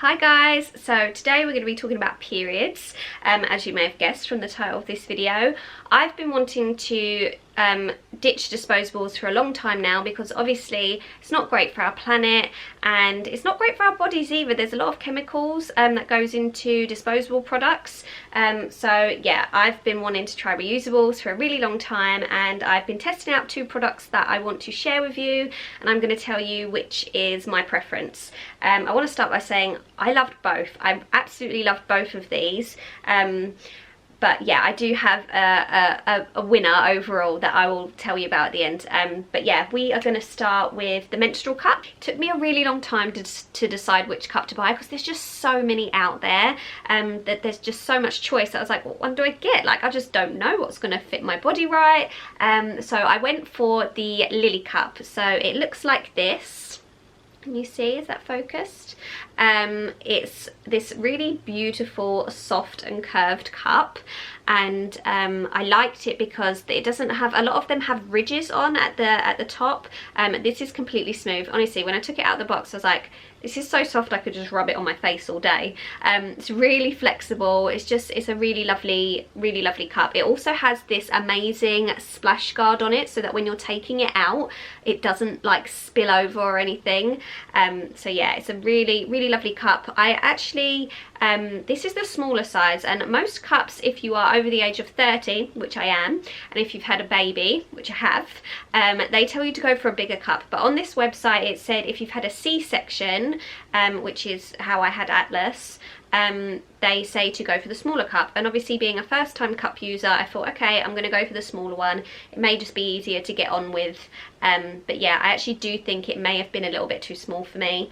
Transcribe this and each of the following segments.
Hi guys, so today we're going to be talking about periods, as you may have guessed from the title of this video. I've been wanting to ditch disposables for a long time now because obviously it's not great for our planet and it's not great for our bodies either. There's a lot of chemicals that goes into disposable products. So yeah, I've been wanting to try reusables for a really long time, and I've been testing out two products that I want to share with you, and I'm going to tell you which is my preference. I want to start by saying I loved both. I absolutely loved both of these. But yeah, I do have a winner overall that I will tell you about at the end. But yeah, we are going to start with the menstrual cup. It took me a really long time to decide which cup to buy because there's just so many out there. That there's just so much choice. I was like, what one do I get? Like, I just don't know what's going to fit my body right. So I went for the Lily cup. So it looks like this. Can you see? Is that focused? It's this really beautiful, soft and curved cup, and I liked it because it doesn't have, a lot of them have ridges on at the top. This is completely smooth. Honestly, when I took it out of the box, I was like, this is so soft I could just rub it on my face all day. It's really flexible. It's a really lovely cup. It also has this amazing splash guard on it so that when you're taking it out, it doesn't like spill over or anything. So yeah, it's a really lovely cup. I actually, this is the smaller size, and most cups, if you are over the age of 30, which I am, and if you've had a baby, which I have, they tell you to go for a bigger cup. But on this website it said if you've had a C-section, which is how I had Atlas, they say to go for the smaller cup. And obviously being a first time cup user, I thought, okay, I'm going to go for the smaller one. It may just be easier to get on with. But yeah, I actually do think it may have been a little bit too small for me.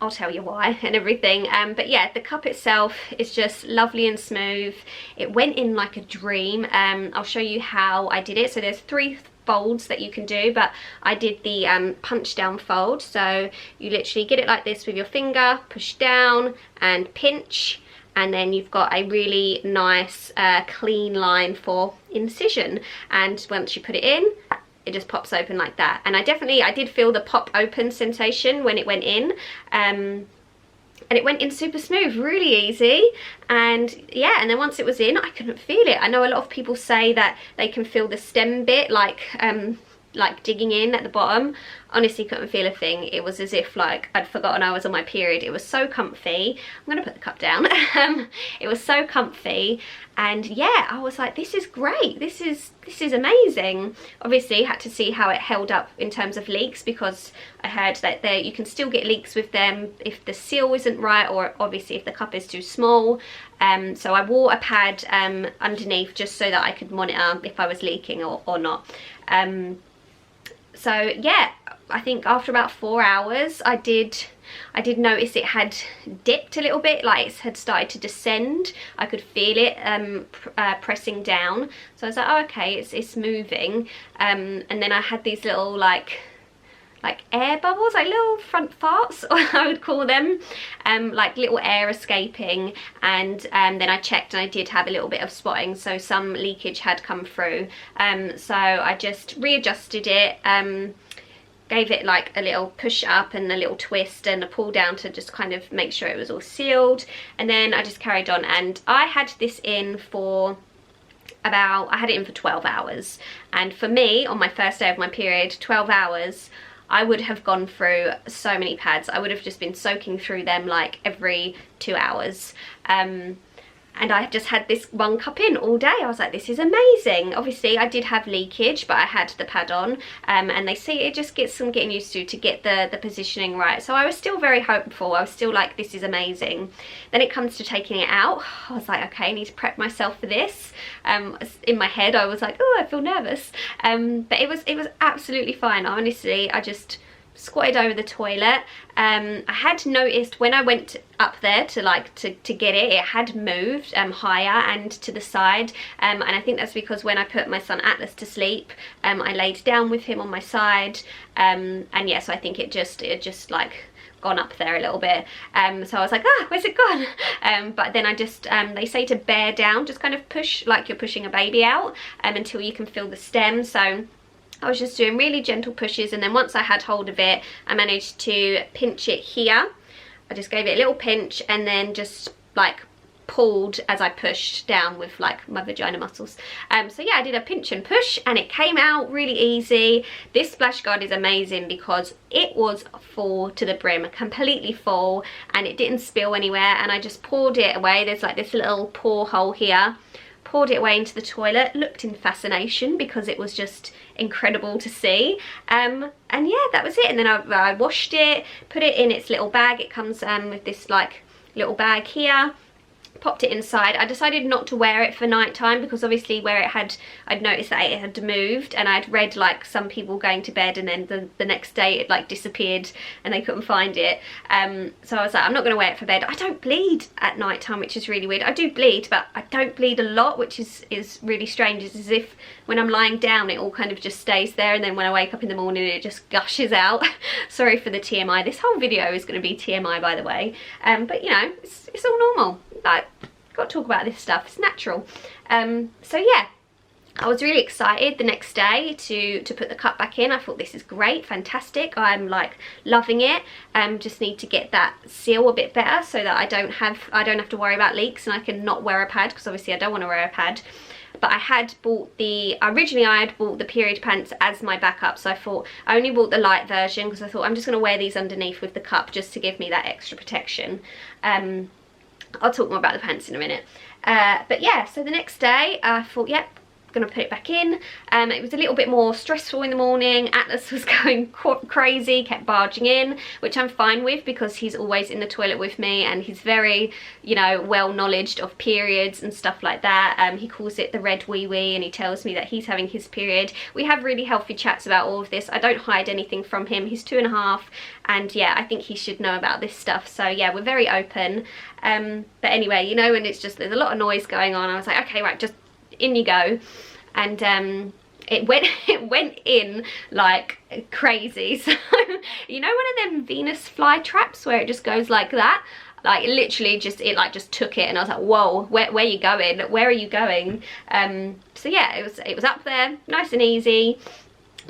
I'll tell you why and everything. But yeah, the cup itself is just lovely and smooth. It went in like a dream. I'll show you how I did it. So there's 3 folds that you can do, but I did the punch down fold. So you literally get it like this with your finger, push down and pinch, and then you've got a really nice clean line for incision. And once you put it in, it just pops open like that. And I did feel the pop open sensation when it went in, and it went in super smooth, really easy. And yeah, and then once it was in, I couldn't feel it. I know a lot of people say that they can feel the stem bit like digging in at the bottom. Honestly, couldn't feel a thing. It was as if like I'd forgotten I was on my period. It was so comfy. I'm gonna put the cup down. It was so comfy, and yeah, I was like, this is great. This is amazing. Obviously had to see how it held up in terms of leaks, because I heard that you can still get leaks with them if the seal isn't right, or obviously if the cup is too small. So I wore a pad underneath just so that I could monitor if I was leaking or not. So yeah, I think after about 4 hours, I did notice it had dipped a little bit, like it had started to descend. I could feel it pressing down. So I was like, oh, okay, it's moving. And then I had these little like air bubbles, like little front farts, I would call them, like little air escaping. And then I checked and I did have a little bit of spotting, so some leakage had come through. So I just readjusted it, gave it like a little push up and a little twist and a pull down to just kind of make sure it was all sealed. And then I just carried on, and I had this in for I had it in for 12 hours. And for me, on my first day of my period, 12 hours, I would have gone through so many pads. I would have just been soaking through them like every 2 hours. And I just had this one cup in all day. I was like, this is amazing. Obviously I did have leakage, but I had the pad on, and they say it just gets some getting used to get the positioning right. So I was still very hopeful. I was still like, this is amazing. Then it comes to taking it out. I was like, okay, I need to prep myself for this. In my head I was like, oh, I feel nervous, but it was absolutely fine. Honestly, I just squatted over the toilet. I had noticed when I went up there to get it, it had moved higher and to the side, and I think that's because when I put my son Atlas to sleep, I laid down with him on my side, and yeah, so I think it just like gone up there a little bit. So I was like, ah, where's it gone? But then I just, they say to bear down, just kind of push like you're pushing a baby out, until you can feel the stem. So I was just doing really gentle pushes, and then once I had hold of it, I managed to pinch it here, I just gave it a little pinch and then just like pulled as I pushed down with like my vagina muscles. So yeah, I did a pinch and push and it came out really easy. This splash guard is amazing because it was full to the brim, completely full, and it didn't spill anywhere, and I just poured it away. There's like this little pour hole here. Poured it away into the toilet, looked in fascination because it was just incredible to see. And yeah, that was it. And then I washed it, put it in its little bag. It comes with this like little bag here. Popped it inside. I decided not to wear it for night time because obviously where it had, I'd noticed that it had moved, and I'd read like some people going to bed and then the next day it like disappeared and they couldn't find it. So I was like, I'm not going to wear it for bed. I don't bleed at night time, which is really weird. I do bleed, but I don't bleed a lot, which is really strange. It's as if when I'm lying down it all kind of just stays there, and then when I wake up in the morning it just gushes out. Sorry for the TMI. This whole video is going to be TMI, by the way. But you know, it's all normal. Like, got to talk about this stuff, it's natural. So yeah, I was really excited the next day to put the cup back in. I thought this is great, fantastic, I'm like loving it. Just need to get that seal a bit better so that I don't have to worry about leaks and I can not wear a pad, because obviously I don't want to wear a pad. But I had bought originally I had bought the period pants as my backup, so I thought I only bought the light version because I thought I'm just going to wear these underneath with the cup just to give me that extra protection. I'll talk more about the pants in a minute. But yeah, so the next day I thought, yep, gonna put it back in. It was a little bit more stressful in the morning. Atlas was going crazy, kept barging in, which I'm fine with because he's always in the toilet with me and he's very, you know, well knowledged of periods and stuff like that. He calls it the red wee wee, and he tells me that he's having his period. We have really healthy chats about all of this. I don't hide anything from him. He's 2.5, and yeah, I think he should know about this stuff. So yeah, we're very open. But anyway, you know, and it's just, there's a lot of noise going on. I was like, okay, right, just in you go. And it went in like crazy. So you know, one of them Venus fly traps where it just goes like that, like literally just just took it, and I was like, whoa, where are you going, where are you going? So yeah, it was up there nice and easy.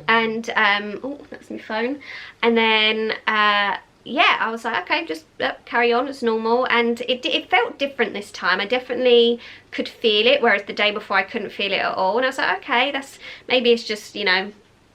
And oh, that's my phone. And then yeah, I was like, okay, just carry on, it's normal. And it felt different this time. I definitely could feel it, whereas the day before I couldn't feel it at all. And I was like, okay, maybe it's just, you know,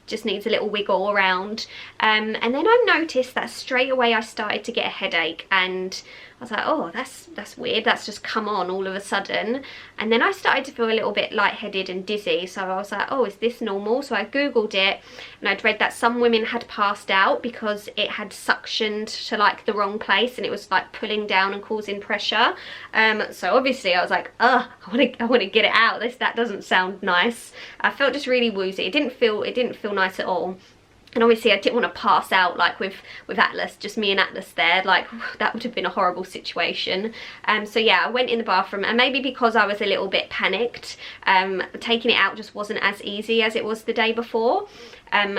just needs a little wiggle around. And then I noticed that straight away I started to get a headache, and I was like, oh, that's weird, that's just come on all of a sudden. And then I started to feel a little bit lightheaded and dizzy, so I was like, oh, is this normal? So I googled it, and I'd read that some women had passed out because it had suctioned to like the wrong place and it was like pulling down and causing pressure. So obviously I was like, ugh, I want to get it out. That doesn't sound nice. I felt just really woozy. It didn't feel nice at all. And obviously I didn't want to pass out like with Atlas, just me and Atlas there, like that would have been a horrible situation. So yeah, I went in the bathroom, and maybe because I was a little bit panicked, taking it out just wasn't as easy as it was the day before.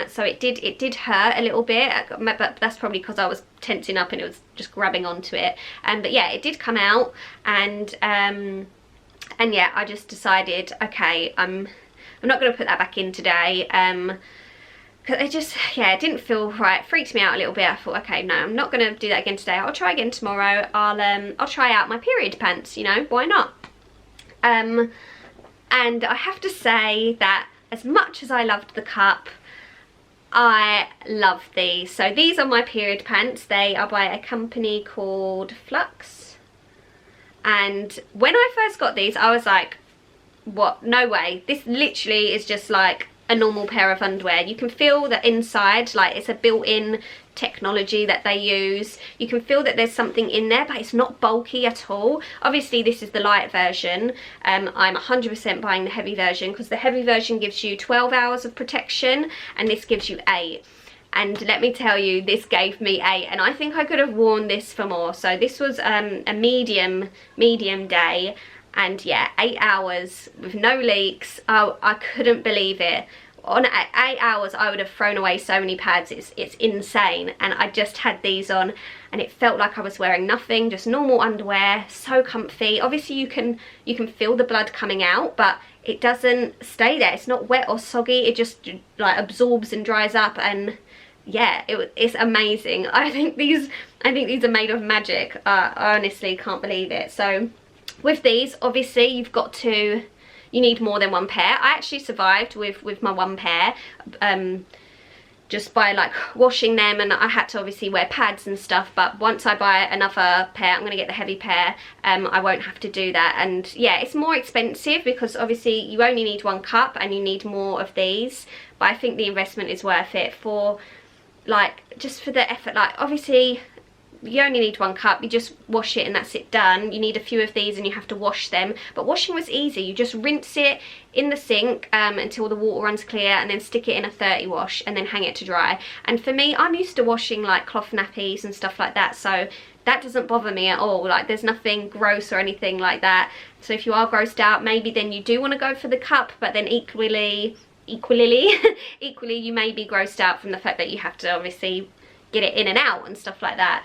So it did hurt a little bit, but that's probably because I was tensing up and it was just grabbing onto it. But yeah, it did come out, and yeah, I just decided, okay, I'm not going to put that back in today. Because it just, yeah, it didn't feel right. It freaked me out a little bit. I thought, okay, no, I'm not going to do that again today. I'll try again tomorrow. I'll try out my period pants, you know, why not? And I have to say that as much as I loved the cup, I love these. So these are my period pants. They are by a company called Flux. And when I first got these, I was like, what? No way. This literally is just like a normal pair of underwear. You can feel that inside, like it's a built-in technology that they use. You can feel that there's something in there, but it's not bulky at all. Obviously this is the light version. I'm 100% buying the heavy version because the heavy version gives you 12 hours of protection and this gives you 8. And let me tell you, this gave me 8, and I think I could have worn this for more. So this was a medium day. And yeah, 8 hours with no leaks. Oh, I couldn't believe it. On 8 hours, I would have thrown away so many pads. It's insane. And I just had these on, and it felt like I was wearing nothing, just normal underwear, so comfy. Obviously, you can feel the blood coming out, but it doesn't stay there. It's not wet or soggy. It just like absorbs and dries up, and yeah, it's amazing. I think these are made of magic. I honestly can't believe it. So with these, obviously you need more than one pair. I actually survived with my one pair, just by like washing them, and I had to obviously wear pads and stuff, but once I buy another pair, I'm gonna get the heavy pair, I won't have to do that. And yeah, it's more expensive because obviously you only need 1 cup and you need more of these, but I think the investment is worth it for like, just for the effort. Like obviously you only need 1 cup, you just wash it and that's it, done. You need a few of these and you have to wash them, but washing was easy. You just rinse it in the sink until the water runs clear, and then stick it in a 30 wash and then hang it to dry. And for me, I'm used to washing like cloth nappies and stuff like that, so that doesn't bother me at all. Like there's nothing gross or anything like that. So if you are grossed out, maybe then you do want to go for the cup, but then equally you may be grossed out from the fact that you have to obviously get it in and out and stuff like that.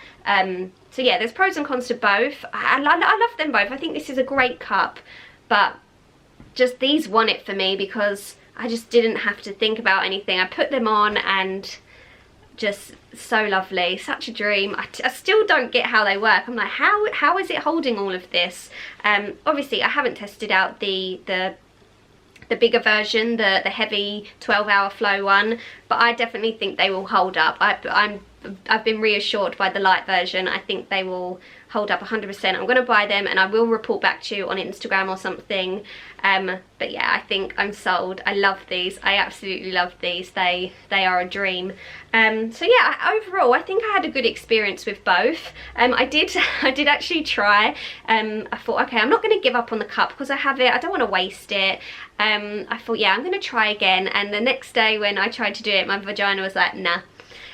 So yeah, there's pros and cons to both. I love them both. I think this is a great cup, but just these won it for me because I just didn't have to think about anything. I put them on and just so lovely, such a dream. I still don't get how they work. I'm like, how is it holding all of this? Obviously I haven't tested out the bigger version, the heavy 12-hour flow one, but I definitely think they will hold up. I've been reassured by the light version. I think they will hold up 100%. I'm going to buy them and I will report back to you on Instagram or something. But yeah, I think I'm sold. I love these. I absolutely love these. They are a dream. So yeah, overall I think I had a good experience with both. I did actually try. I thought, okay, I'm not going to give up on the cup because I have it. I don't want to waste it. I thought, yeah, I'm going to try again. And the next day when I tried to do it, my vagina was like, nah.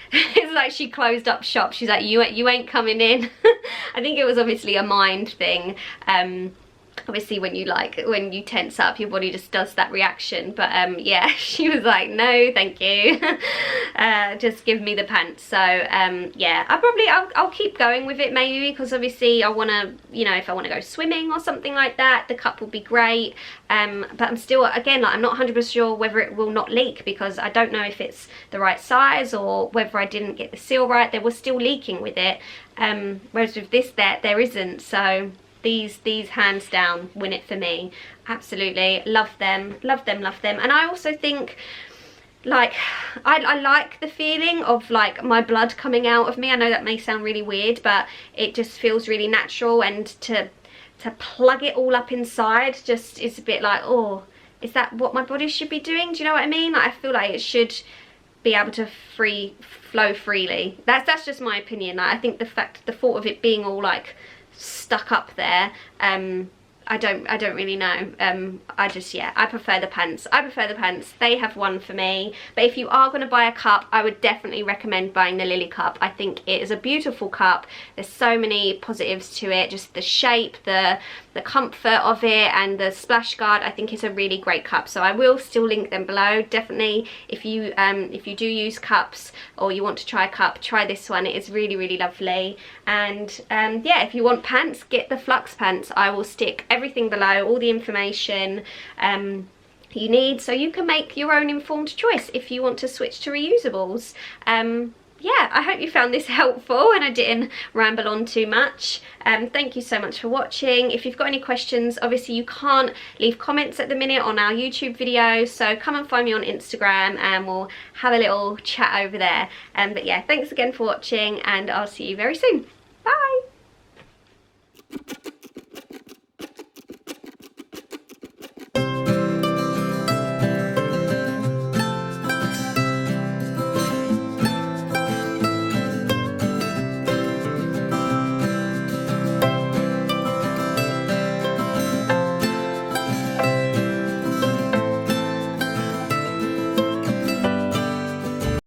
It's like she closed up shop. She's like, you ain't coming in. I think it was obviously a mind thing. Obviously when you tense up, your body just does that reaction. But yeah, she was like, no thank you. Just give me the pants. So yeah, I'll keep going with it maybe, because obviously I want to, you know, if I want to go swimming or something like that, the cup will be great. But I'm still, again, like, I'm not 100% sure whether it will not leak, because I don't know if it's the right size or whether I didn't get the seal right. There was still leaking with it, whereas with this there isn't. So these hands down win it for me. Absolutely love them. And I also think, like, I like the feeling of like my blood coming out of me. I know that may sound really weird, but it just feels really natural, and to plug it all up inside just is a bit like, oh, is that what my body should be doing? Do you know what I mean? Like, I feel like it should be able to flow freely. That's just my opinion. Like, I think the thought of it being all like stuck up there, I don't really know. Yeah, I prefer the pants. They have won for me. But if you are going to buy a cup, I would definitely recommend buying the Lily cup. I think it is a beautiful cup. There's so many positives to it, just the shape, the comfort of it, and the splash guard. I think it's a really great cup. So I will still link them below. Definitely, if you do use cups or you want to try a cup, try this one. It is really lovely. And yeah, if you want pants, get the Flux pants. I will stick everything below, all the information you need, so you can make your own informed choice if you want to switch to reusables. Yeah, I hope you found this helpful and I didn't ramble on too much. Thank you so much for watching. If you've got any questions, obviously you can't leave comments at the minute on our YouTube video, so come and find me on Instagram and we'll have a little chat over there. But yeah, thanks again for watching, and I'll see you very soon.